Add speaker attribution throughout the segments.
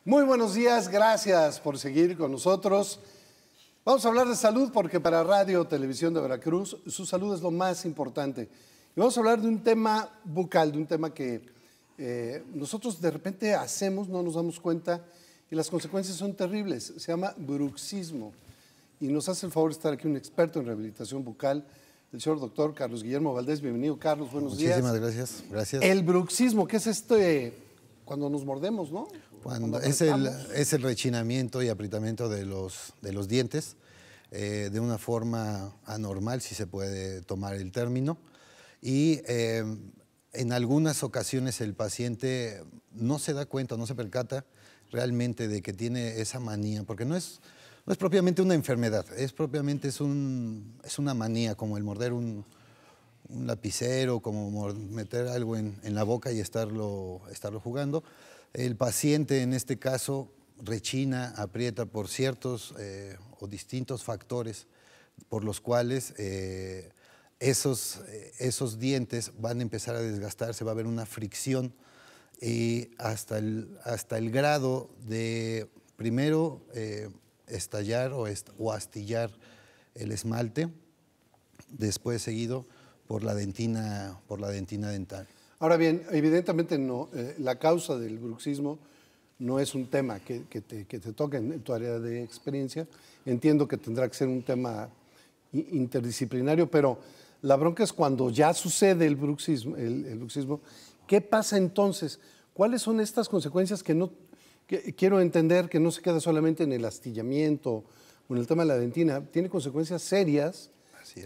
Speaker 1: Muy buenos días, gracias por seguir con nosotros. Vamos a hablar de salud porque para Radio Televisión de Veracruz su salud es lo más importante. Y vamos a hablar de un tema bucal, de un tema que nosotros de repente hacemos, no nos damos cuenta y las consecuencias son terribles. Se llama bruxismo y nos hace el favor de estar aquí un experto en rehabilitación bucal, el señor doctor Carlos Guillermo Valdés. Bienvenido, Carlos, buenos días.
Speaker 2: Muchísimas gracias.
Speaker 1: El bruxismo, ¿qué es cuando nos mordemos, no?
Speaker 2: Cuando es el rechinamiento y apretamiento de los dientes de una forma anormal, si se puede tomar el término. Y en algunas ocasiones el paciente no se da cuenta, no se percata realmente de que tiene esa manía, porque no es propiamente una enfermedad, es una manía, como el morder un lapicero, como meter algo en la boca y estarlo jugando. El paciente en este caso rechina, aprieta por ciertos o distintos factores por los cuales esos dientes van a empezar a desgastarse, va a haber una fricción y hasta el grado de primero estallar o astillar el esmalte, después seguido por la dentina dental.
Speaker 1: Ahora bien, evidentemente no, la causa del bruxismo no es un tema que te toque en tu área de experiencia. Entiendo que tendrá que ser un tema interdisciplinario, pero la bronca es cuando ya sucede el bruxismo. ¿Qué pasa entonces? ¿Cuáles son estas consecuencias que quiero entender que no se queda solamente en el astillamiento o en el tema de la dentina? Tiene consecuencias serias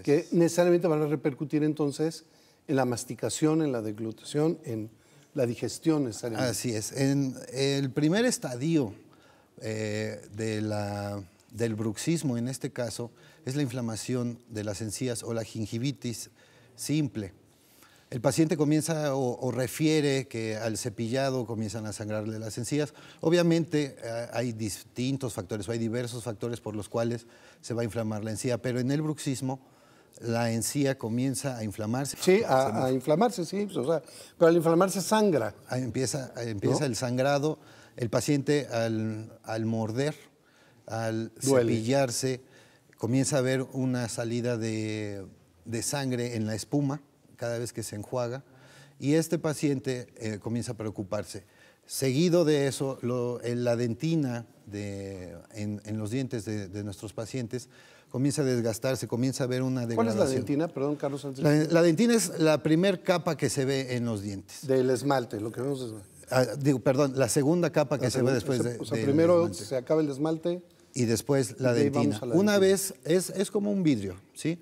Speaker 1: que necesariamente van a repercutir entonces en la masticación, en la deglutación, en la digestión necesariamente.
Speaker 2: Así es. En el primer estadio del bruxismo, en este caso, es la inflamación de las encías o la gingivitis simple. El paciente comienza o refiere que al cepillado comienzan a sangrarle las encías. Obviamente hay distintos factores, o hay diversos factores por los cuales se va a inflamar la encía, pero en el bruxismo la encía comienza a inflamarse.
Speaker 1: Sí, a inflamarse, sí. O sea, pero al inflamarse sangra.
Speaker 2: Empieza ¿no? El sangrado. El paciente al morder, al cepillarse, comienza a haber una salida de sangre en la espuma cada vez que se enjuaga. Y este paciente comienza a preocuparse. Seguido de eso, la dentina en los dientes de nuestros pacientes comienza a desgastarse, comienza a haber una degradación.
Speaker 1: ¿Cuál es la dentina? Perdón, Carlos.
Speaker 2: La dentina es la primer capa que se ve en los dientes.
Speaker 1: Del esmalte, lo que vemos es...
Speaker 2: perdón, la segunda capa que se ve después
Speaker 1: o sea, primero se acaba el esmalte.
Speaker 2: Y después la dentina. Una vez, es como un vidrio, ¿sí?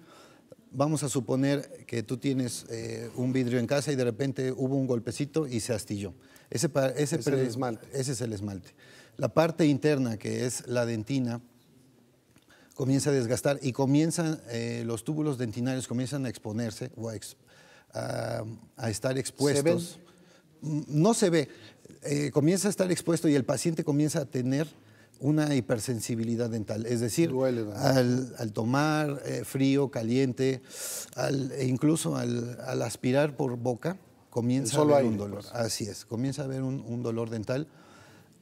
Speaker 2: Vamos a suponer que tú tienes un vidrio en casa y de repente hubo un golpecito y se astilló. Ese es el esmalte. Ese es el esmalte. La parte interna, que es la dentina, comienza a desgastar y los túbulos dentinarios comienzan a exponerse o a estar expuestos.
Speaker 1: ¿Se ven?
Speaker 2: No se ve. Comienza a estar expuesto y el paciente comienza a tener una hipersensibilidad dental, es decir, al tomar frío, caliente, incluso al aspirar por boca, comienza a haber un dolor. Así es, comienza a haber un dolor dental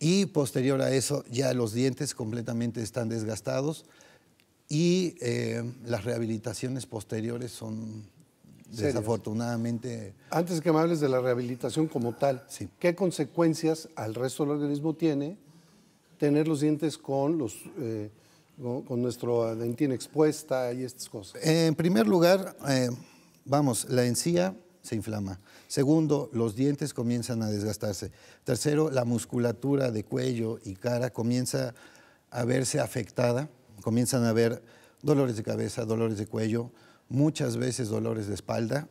Speaker 2: y posterior a eso ya los dientes completamente están desgastados y las rehabilitaciones posteriores son desafortunadamente...
Speaker 1: Antes de que me hables de la rehabilitación como tal,
Speaker 2: sí.
Speaker 1: ¿Qué consecuencias al resto del organismo tiene tener los dientes con nuestra dentina expuesta y estas cosas?
Speaker 2: En primer lugar, la encía se inflama. Segundo, los dientes comienzan a desgastarse. Tercero, la musculatura de cuello y cara comienza a verse afectada. Comienzan a haber dolores de cabeza, dolores de cuello, muchas veces dolores de espalda,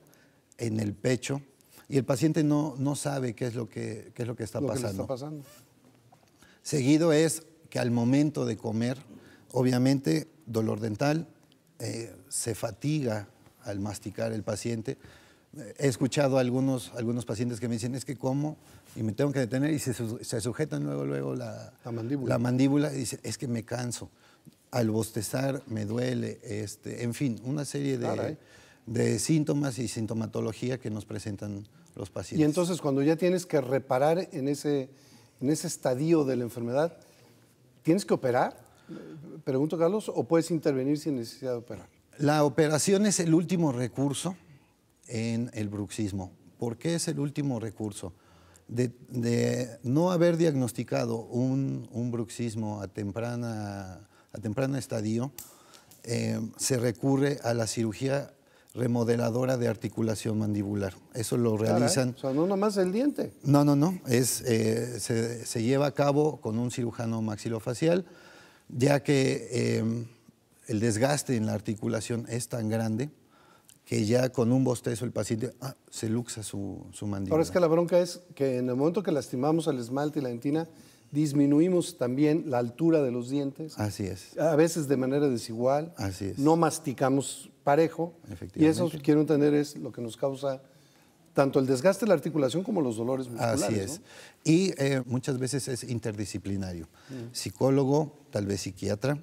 Speaker 2: en el pecho, y el paciente no sabe qué es lo que está pasando. Seguido es que al momento de comer, obviamente, dolor dental, se fatiga al masticar el paciente. He escuchado a algunos pacientes que me dicen, es que como, y me tengo que detener, y se sujetan luego la mandíbula y dicen, es que me canso. Al bostezar me duele, en fin, una serie de síntomas y sintomatología que nos presentan los pacientes.
Speaker 1: Y entonces cuando ya tienes que reparar en ese en ese estadio de la enfermedad, ¿tienes que operar? Pregunto, Carlos, ¿o puedes intervenir sin necesidad de operar?
Speaker 2: La operación es el último recurso en el bruxismo. ¿Por qué es el último recurso? De no haber diagnosticado un bruxismo a temprano estadio, se recurre a la cirugía remodeladora de articulación mandibular. Eso lo realizan...
Speaker 1: O sea, no nomás el diente.
Speaker 2: No. Se lleva a cabo con un cirujano maxilofacial, ya que el desgaste en la articulación es tan grande que ya con un bostezo el paciente se luxa su mandíbula.
Speaker 1: Ahora es que la bronca es que en el momento que lastimamos el esmalte y la dentina, disminuimos también la altura de los dientes.
Speaker 2: Así es.
Speaker 1: A veces de manera desigual.
Speaker 2: Así es.
Speaker 1: No masticamos parejo. Y eso, quiero entender, es lo que nos causa tanto el desgaste de la articulación como los dolores musculares.
Speaker 2: Así es.
Speaker 1: ¿no?
Speaker 2: Y muchas veces es interdisciplinario. Psicólogo, tal vez psiquiatra,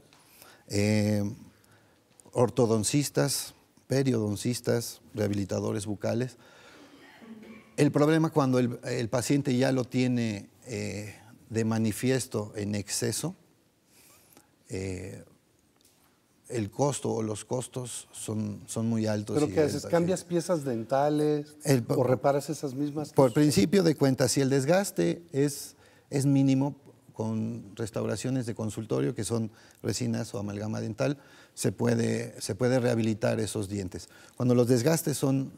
Speaker 2: ortodoncistas, periodoncistas, rehabilitadores bucales. El problema cuando el paciente ya lo tiene de manifiesto en exceso, el costo o los costos son muy altos.
Speaker 1: ¿Pero qué haces? ¿Cambias piezas dentales o reparas esas mismas?
Speaker 2: Por principio de cuentas, si el desgaste es mínimo, con restauraciones de consultorio, que son resinas o amalgama dental, se puede rehabilitar esos dientes. Cuando los desgastes son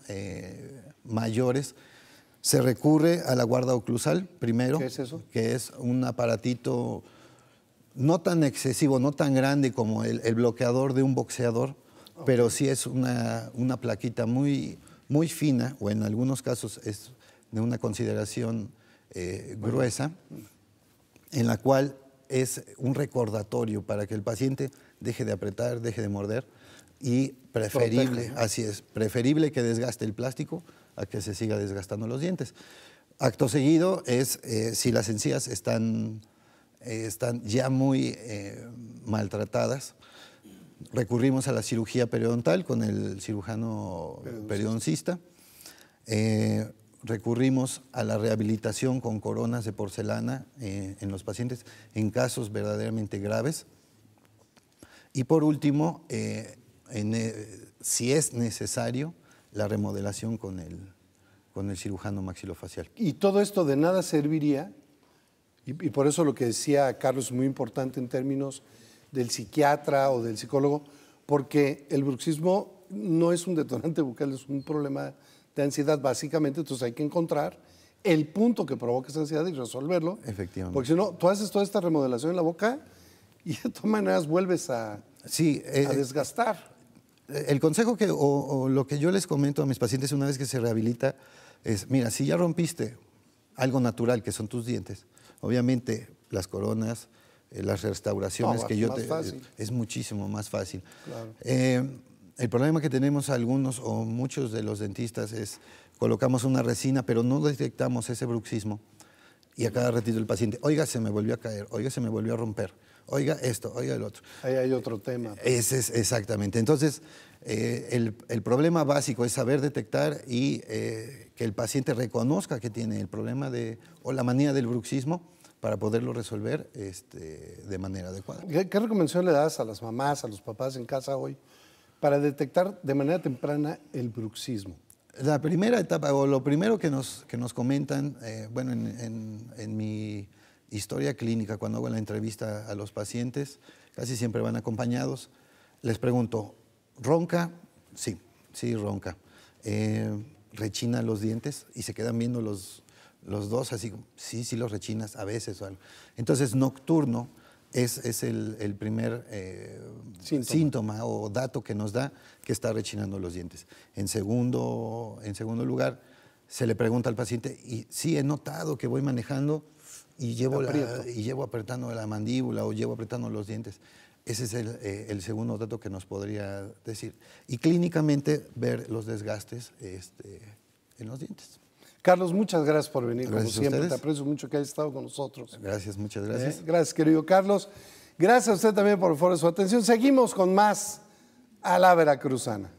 Speaker 2: mayores, se recurre a la guarda oclusal primero.
Speaker 1: ¿Qué es eso?
Speaker 2: Que es un aparatito no tan excesivo, no tan grande como el bloqueador de un boxeador, pero sí es una plaquita muy fina, o en algunos casos es de una consideración gruesa, en la cual es un recordatorio para que el paciente deje de apretar, deje de morder, y preferible,
Speaker 1: protege, ¿no?
Speaker 2: Así es, preferible que desgaste el plástico a que se siga desgastando los dientes. Acto seguido es si las encías están ya muy maltratadas, recurrimos a la cirugía periodontal con el cirujano periodoncista. Recurrimos a la rehabilitación con coronas de porcelana en los pacientes en casos verdaderamente graves. Y por último, si es necesario, la remodelación con el cirujano maxilofacial.
Speaker 1: Y todo esto de nada serviría, y por eso lo que decía Carlos es muy importante en términos del psiquiatra o del psicólogo, porque el bruxismo no es un detonante bucal, es un problema de ansiedad básicamente, entonces hay que encontrar el punto que provoca esa ansiedad y resolverlo.
Speaker 2: Efectivamente.
Speaker 1: Porque si no, tú haces toda esta remodelación en la boca y de todas maneras vuelves a desgastar.
Speaker 2: El consejo o lo que yo les comento a mis pacientes una vez que se rehabilita es, mira, si ya rompiste algo natural que son tus dientes, obviamente las coronas, las restauraciones es muchísimo más fácil. Claro. El problema que tenemos algunos o muchos de los dentistas es colocamos una resina, pero no detectamos ese bruxismo y a cada ratito el paciente, oiga, se me volvió a caer, oiga, se me volvió a romper, oiga esto, oiga el otro.
Speaker 1: Ahí hay otro tema.
Speaker 2: Ese es exactamente. Entonces, el problema básico es saber detectar y que el paciente reconozca que tiene el problema o la manía del bruxismo para poderlo resolver de manera adecuada.
Speaker 1: ¿Qué recomendación le das a las mamás, a los papás en casa hoy para detectar de manera temprana el bruxismo?
Speaker 2: La primera etapa, o lo primero que nos comentan, bueno, en mi historia clínica, cuando hago la entrevista a los pacientes, casi siempre van acompañados, les pregunto, ¿ronca? Sí, ronca. ¿Rechina los dientes? Y se quedan viendo los dos así, sí los rechinas a veces o algo. Entonces, nocturno es el primer síntoma o dato que nos da que está rechinando los dientes. En segundo lugar, se le pregunta al paciente, y sí he notado que voy manejando y llevo apretando la mandíbula o llevo apretando los dientes. Ese es el segundo dato que nos podría decir. Y clínicamente ver los desgastes en los dientes.
Speaker 1: Carlos, muchas gracias por venir,
Speaker 2: gracias
Speaker 1: como siempre. Te aprecio mucho que hayas estado con nosotros.
Speaker 2: Gracias, muchas gracias.
Speaker 1: Gracias, querido Carlos. Gracias a usted también por el favor de su atención. Seguimos con más A la Veracruzana.